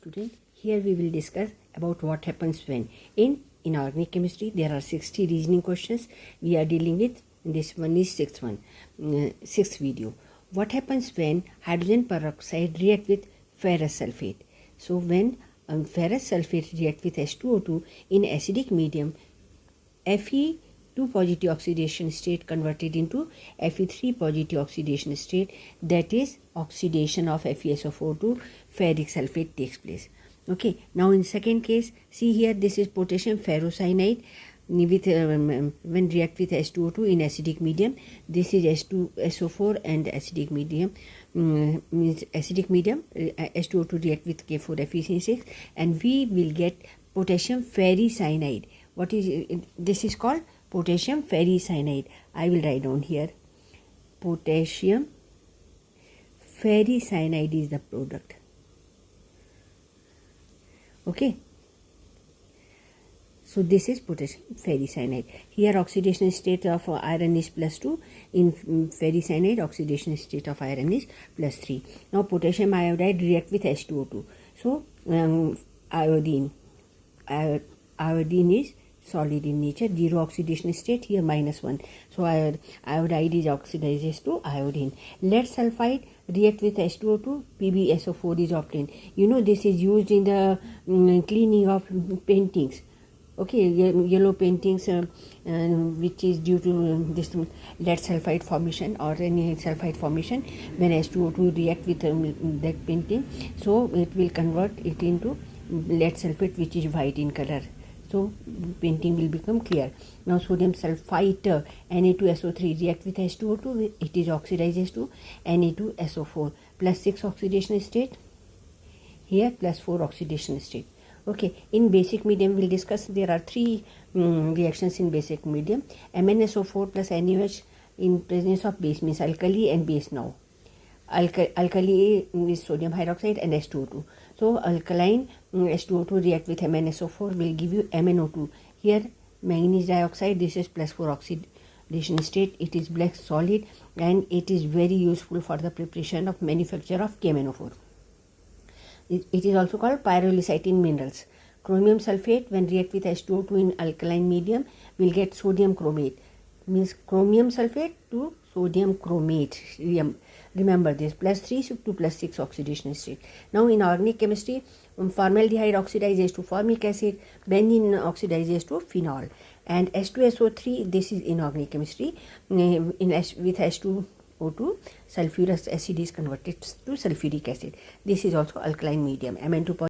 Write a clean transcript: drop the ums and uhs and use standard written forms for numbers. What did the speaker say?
student. Here we will discuss about what happens when. In inorganic chemistry, there are 60 reasoning questions we are dealing with. This one is sixth video. What happens when hydrogen peroxide react with ferrous sulfate? So when ferrous sulfate react with H2O2 in acidic medium, Fe2 positive oxidation state converted into Fe3 positive oxidation state, that is oxidation of FeSO4 to ferric sulfate takes place. Okay, now in second case, see here, this is potassium ferrocyanide with when react with H2O2 in acidic medium. This is H2SO4 and acidic medium means acidic medium H2O2 react with K4FeC6 and we will get potassium ferricyanide. What is it? This is called potassium ferricyanide. I will write down here. Potassium ferricyanide is the product. Okay. So this is potassium ferricyanide. Here oxidation state of iron is +2. In ferricyanide oxidation state of iron is +3. Now potassium iodide react with H2O2. So iodine is solid in nature, 0 oxidation state, here -1. So iodide is oxidizes to iodine. Lead sulfide react with H2O2, PbSO4 is obtained. You know this is used in the cleaning of paintings. Okay, yellow paintings which is due to this lead sulfide formation or any sulfide formation when H2O2 react with that painting. So it will convert it into lead sulfate which is white in color. So painting will become clear. Now sodium sulfite Na2SO3 react with H2O2, it is oxidizes to Na2SO4 +6 oxidation state, here +4 oxidation state. Okay, in basic medium we'll discuss there are 3 reactions in basic medium. MnSO4 plus NaOH in presence of base means alkali and base now. Alkali is sodium hydroxide and H2O2. So alkaline H2O2 react with MnSO4 will give you MnO2. Here manganese dioxide, this is +4 oxidation state. It is black solid and it is very useful for the preparation of manufacture of KMnO4. It is also called pyrolusite in minerals. Chromium sulfate when react with H2O2 in alkaline medium will get sodium chromate. Means chromium sulfate to sodium chromate. Remember this, +3 to +6 oxidation state. Now in organic chemistry, formaldehyde oxidizes to formic acid, benzene oxidizes to phenol, and H2SO3, this is inorganic chemistry. With H2O2, sulfurous acid is converted to sulfuric acid. This is also alkaline medium. Mn2